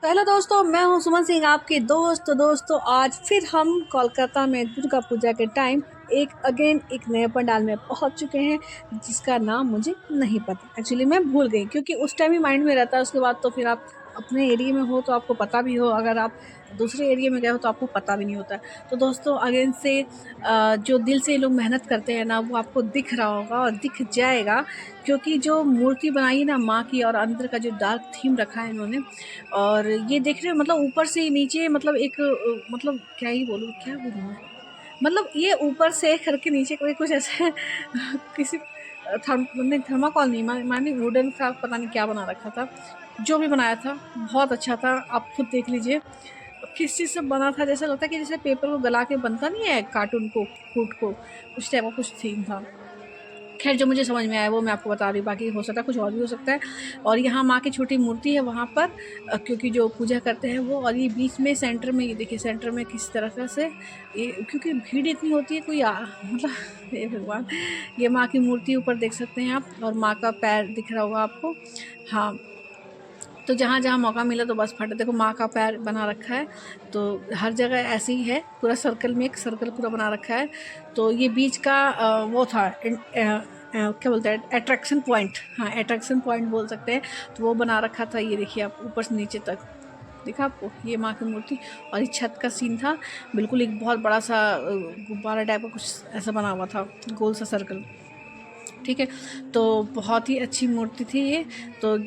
Hello दोस्तों, मैं हूं सुमन सिंह, आपकी दोस्त। तो दोस्तों, आज फिर हम कोलकाता में दुर्गा पूजा के टाइम एक नए पंडाल में पहुंच चुके हैं, जिसका नाम मुझे नहीं पता। एक्चुअली मैं भूल गई, क्योंकि उस टाइम ही माइंड में रहता है। उसके बाद तो फिर आप अपने एरिया में हो तो आपको पता भी हो, अगर आप दूसरे एरिया में गए हो तो आपको पता भी नहीं होता है। तो दोस्तों, अगेन से जो दिल से ये लोग मेहनत करते हैं ना, वो आपको दिख रहा होगा और दिख जाएगा, क्योंकि जो मूर्ति बनाई है ना माँ की, और अंदर का जो डार्क थीम रखा है इन्होंने, और ये देख रहे हो, मतलब ऊपर से नीचे, मतलब एक मतलब क्या बोलूँ मैं, मतलब ये ऊपर से करके नीचे कोई कुछ ऐसे किसी थर्माकोल नहीं, मानी वुडन का पता नहीं क्या बना रखा था। जो भी बनाया था बहुत अच्छा था, आप खुद देख लीजिए। किस चीज़ से बना था, जैसा लगता है कि जैसे पेपर को गला के बनता नहीं है कार्टून को, फूट को, उस टाइप का कुछ थीम था। खैर, जो मुझे समझ में आया वो मैं आपको बता रही हूँ, बाकी हो सकता है कुछ और भी हो सकता है। और यहाँ माँ की छोटी मूर्ति है वहाँ पर, क्योंकि जो पूजा करते हैं वो, और ये बीच में सेंटर में, ये देखिए सेंटर में किस तरह से ये, क्योंकि भीड़ इतनी होती है, कोई मतलब हे भगवान। ये माँ की मूर्ति ऊपर देख सकते हैं आप, और माँ का पैर दिख रहा होगा आपको। हाँ, तो जहाँ जहाँ मौका मिला तो बस फट, देखो माँ का पैर बना रखा है। तो हर जगह ऐसे ही है, पूरा सर्कल में एक सर्कल पूरा बना रखा है। तो ये बीच का वो था, क्या बोलते हैं, अट्रैक्शन पॉइंट। हाँ, अट्रैक्शन पॉइंट बोल सकते हैं। तो वो बना रखा था, ये देखिए आप, ऊपर से नीचे तक दिखा आपको ये माँ की मूर्ति। और ये छत का सीन था, बिल्कुल एक बहुत बड़ा सा गुब्बारा टाइप का कुछ ऐसा बना हुआ था, गोल सा सर्कल। ठीक है, तो बहुत ही अच्छी मूर्ति थी ये। तो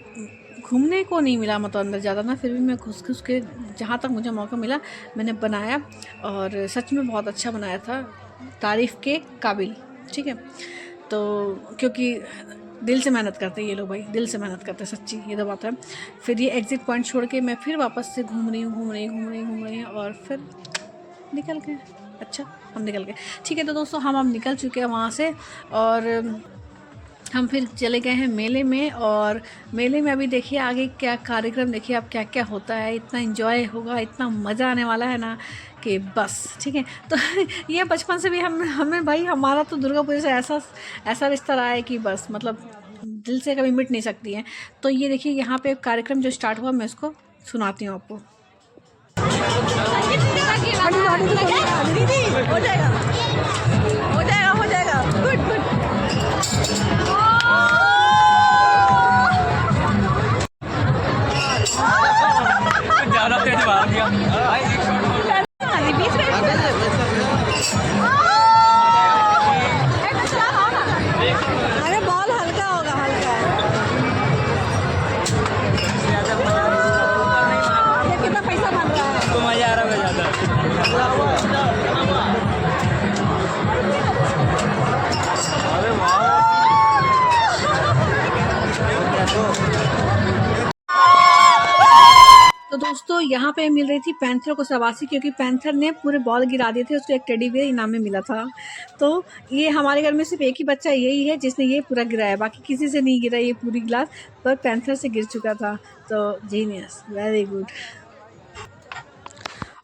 घूमने को नहीं मिला मतलब अंदर ज़्यादा ना, फिर भी मैं घुस घुस के जहाँ तक मुझे मौका मिला मैंने बनाया, और सच में बहुत अच्छा बनाया था, तारीफ़ के काबिल। ठीक है, तो क्योंकि दिल से मेहनत करते हैं ये लोग, भाई दिल से मेहनत करते हैं सच्ची, ये तो बात है। फिर ये एग्ज़िट पॉइंट छोड़ के मैं फिर वापस से घूम रही हूँ और फिर निकल गए। अच्छा, हम निकल गए। ठीक है, तो दोस्तों हम अब निकल चुके हैं वहाँ से, और हम फिर चले गए हैं मेले में। और मेले में अभी देखिए आगे क्या कार्यक्रम, देखिए अब क्या क्या होता है। इतना एंजॉय होगा, इतना मज़ा आने वाला है ना कि बस। ठीक है, तो ये बचपन से भी हमें भाई, हमारा तो दुर्गा पूजा से ऐसा ऐसा रिश्ता रहा है कि बस मतलब दिल से कभी मिट नहीं सकती है। तो ये देखिए यहाँ पे कार्यक्रम जो स्टार्ट हुआ, मैं इसको सुनाती हूँ आपको। हो जाएगा, हो जाएगा, हो जाएगा, गुड गुड। ज़्यादा तेज मार दिया। अरे बॉल हल्का होगा, हल्का ये कितना पैसा बन रहा है। तो मज़ा आ रहा है ज़्यादा। अरे वाह, तो दोस्तों, यहाँ पे मिल रही थी पैंथर को शाबाशी, क्योंकि पैंथर ने पूरे बॉल गिरा दिए थे, उसको एक टेडी बियर इनाम में मिला था। तो ये हमारे घर में सिर्फ एक ही बच्चा यही है जिसने ये पूरा गिराया, बाकी किसी से नहीं गिरा ये पूरी गिलास, पर पैंथर से गिर चुका था। तो जीनियस, वेरी गुड।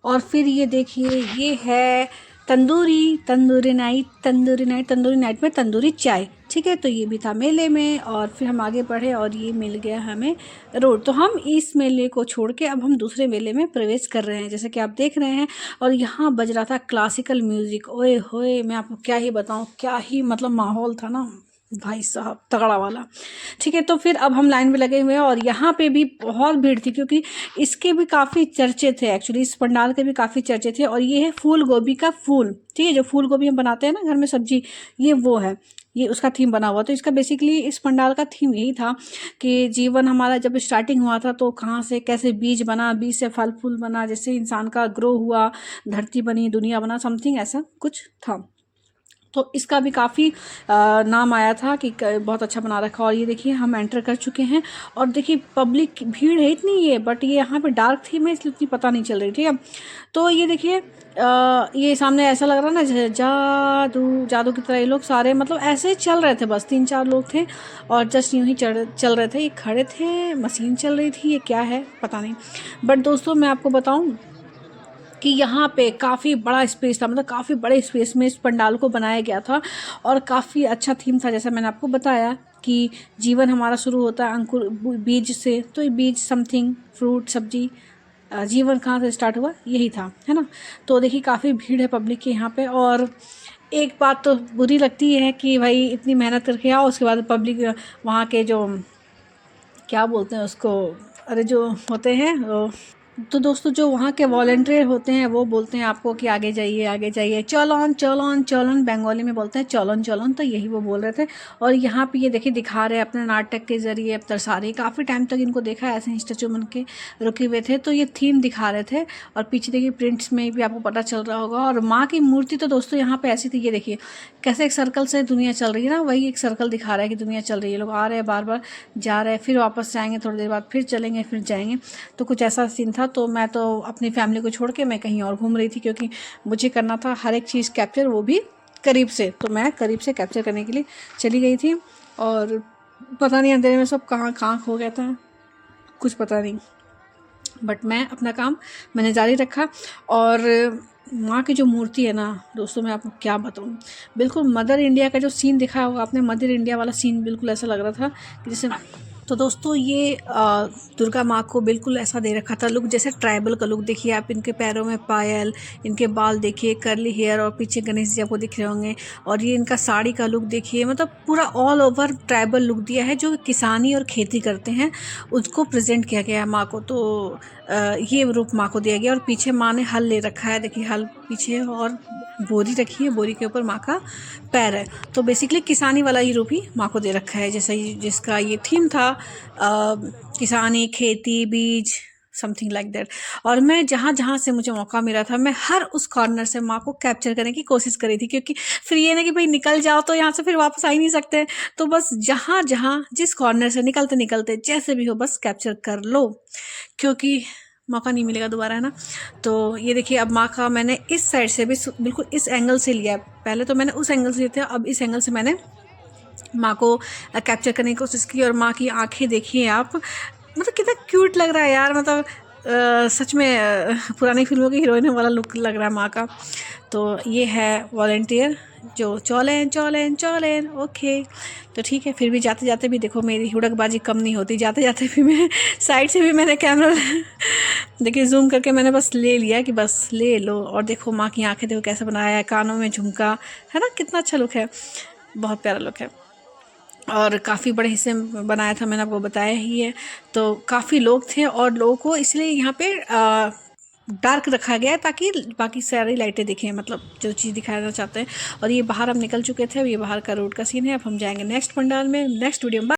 और फिर ये देखिए, ये है तंदूरी नाइट में तंदूरी चाय। ठीक है, तो ये भी था मेले में। और फिर हम आगे बढ़े और ये मिल गया हमें रोड। तो हम इस मेले को छोड़ के अब हम दूसरे मेले में प्रवेश कर रहे हैं, जैसे कि आप देख रहे हैं। और यहाँ बज रहा था क्लासिकल म्यूज़िक, ओए होए, मैं आपको क्या ही बताऊँ, क्या ही मतलब माहौल था ना भाई साहब, तगड़ा वाला। ठीक है, तो फिर अब हम लाइन में लगे हुए हैं, और यहाँ पे भी बहुत भीड़ थी, क्योंकि इसके भी काफ़ी चर्चे थे। एक्चुअली इस पंडाल के भी काफ़ी चर्चे थे। और ये है फूल गोभी का फूल। ठीक है, जो फूल गोभी हम बनाते हैं ना घर में सब्जी, ये वो है, ये उसका थीम बना हुआ। तो इसका बेसिकली इस पंडाल का थीम यही था कि जीवन हमारा जब स्टार्टिंग हुआ था तो कहाँ से कैसे बीज बना, बीज से फल फूल बना, जैसे इंसान का ग्रो हुआ, धरती बनी, दुनिया बना, समथिंग ऐसा कुछ था। तो इसका भी काफ़ी नाम आया था कि बहुत अच्छा बना रखा। और ये देखिए हम एंटर कर चुके हैं, और देखिए पब्लिक भीड़ है इतनी है, बट ये यहाँ पे डार्क थीम है इसलिए इतनी पता नहीं चल रही। ठीक है, तो ये देखिए ये सामने ऐसा लग रहा ना जादू जादू की तरह, ये लोग सारे मतलब ऐसे चल रहे थे, बस 3-4 लोग थे और जस्ट यूँ ही चल रहे थे। ये खड़े थे, मशीन चल रही थी, ये क्या है पता नहीं। बट दोस्तों, मैं आपको बताऊँ कि यहाँ पे काफ़ी बड़ा स्पेस था, मतलब काफ़ी बड़े स्पेस में इस पंडाल को बनाया गया था, और काफ़ी अच्छा थीम था। जैसा मैंने आपको बताया कि जीवन हमारा शुरू होता है अंकुर बीज से, तो ये बीज समथिंग फ्रूट सब्जी जीवन कहाँ से स्टार्ट हुआ, यही था, है ना। तो देखिए काफ़ी भीड़ है पब्लिक की यहाँ पे। और एक बात तो बुरी लगती है कि भाई इतनी मेहनत करके आओ, उसके बाद पब्लिक वहाँ के जो क्या बोलते हैं उसको, अरे जो होते हैं तो दोस्तों जो वहाँ के वॉलंटियर होते हैं वो बोलते हैं आपको कि आगे जाइए आगे जाइए, चलन चलन चलन, बंगाली में बोलते हैं चलन चलन, तो यही वो बोल रहे थे। और यहाँ पे ये देखिए दिखा रहे हैं अपने नाटक के ज़रिए, अब दर्शा रही, काफ़ी टाइम तक इनको देखा ऐसे ही स्टैचू बन के रुके हुए थे, तो ये थीम दिखा रहे थे। और पीछे देखिए प्रिंट्स में भी आपको पता चल रहा होगा। और माँ की मूर्ति तो दोस्तों यहाँ पे ऐसी थी, ये देखिए कैसे एक सर्कल से दुनिया चल रही है ना, वही एक सर्कल दिखा रहा है कि दुनिया चल रही है, लोग आ रहे हैं बार बार जा रहे हैं, फिर वापस जाएंगे, थोड़ी देर बाद फिर चलेंगे, फिर जाएंगे। तो कुछ ऐसा सीन था। तो मैं तो अपनी फैमिली को छोड़ के मैं कहीं और घूम रही थी, क्योंकि मुझे करना था हर एक चीज़ कैप्चर, वो भी करीब से। तो मैं करीब से कैप्चर करने के लिए चली गई थी। और पता नहीं अंधेरे में सब कहाँ कहाँ खो गया था, कुछ पता नहीं, बट मैं अपना काम मैंने जारी रखा। और माँ की जो मूर्ति है ना दोस्तों, मैं आपको क्या बताऊँ, बिल्कुल मदर इंडिया का जो सीन दिखाया होगा आपने, मदर इंडिया वाला सीन बिल्कुल ऐसा लग रहा था कि जैसे। तो दोस्तों ये दुर्गा माँ को बिल्कुल ऐसा दे रखा था लुक, जैसे ट्राइबल का लुक। देखिए आप, इनके पैरों में पायल, इनके बाल देखिए कर्ली हेयर, और पीछे गणेश जी आपको दिख रहे होंगे। और ये इनका साड़ी का लुक देखिए, मतलब पूरा ऑल ओवर ट्राइबल लुक दिया है, जो किसानी और खेती करते हैं उसको प्रेजेंट किया गया है माँ को। तो ये रूप माँ को दिया गया। और पीछे माँ ने हल ले रखा है, देखिए हल पीछे, और बोरी रखी है, बोरी के ऊपर माँ का पैर है। तो बेसिकली किसानी वाला ये रूप ही माँ को दे रखा है, जैसा जिसका ये थीम था, किसानी, खेती, बीज, समथिंग लाइक दैट। और मैं जहाँ जहाँ से मुझे मौका मिला था, मैं हर उस कॉर्नर से माँ को कैप्चर करने की कोशिश करी थी, क्योंकि फिर ये ना कि भाई निकल जाओ तो यहाँ से फिर वापस आ ही नहीं सकते। तो बस जहाँ जहाँ जिस कॉर्नर से निकलते निकलते जैसे भी हो बस कैप्चर कर लो, क्योंकि मौका नहीं मिलेगा दोबारा, है ना। तो ये देखिए अब माँ का मैंने इस साइड से भी बिल्कुल इस एंगल से लिया। पहले तो मैंने उस एंगल से लिया था, अब इस एंगल से मैंने माँ को कैप्चर करने की कोशिश की। और माँ की आंखें देखिए आप, मतलब कितना क्यूट लग रहा है यार, मतलब सच में पुरानी फिल्मों की हीरोइन वाला लुक लग रहा है माँ का। तो ये है वॉलंटियर जो चौलें चौलें चौलें, ओके। तो ठीक है, फिर भी जाते जाते भी देखो मेरी हुड़कबाजी कम नहीं होती, जाते जाते भी मैं साइड से भी मैंने कैमरा देखिए जूम करके मैंने बस ले लिया कि बस ले लो। और देखो माँ की आंखें देखो कैसे बनाया है, कानों में झुमका, है ना, कितना अच्छा लुक है, बहुत प्यारा लुक है। और काफ़ी बड़े हिस्से में बनाया था, मैंने आपको बताया ही है। तो काफ़ी लोग थे, और लोगों को इसलिए यहाँ पे डार्क रखा गया है ताकि बाकी सारी लाइटें दिखें, मतलब जो चीज़ दिखाना चाहते हैं। और ये बाहर हम निकल चुके थे, अब ये बाहर का रोड का सीन है। अब हम जाएंगे नेक्स्ट पंडाल में, नेक्स्ट वीडियो में।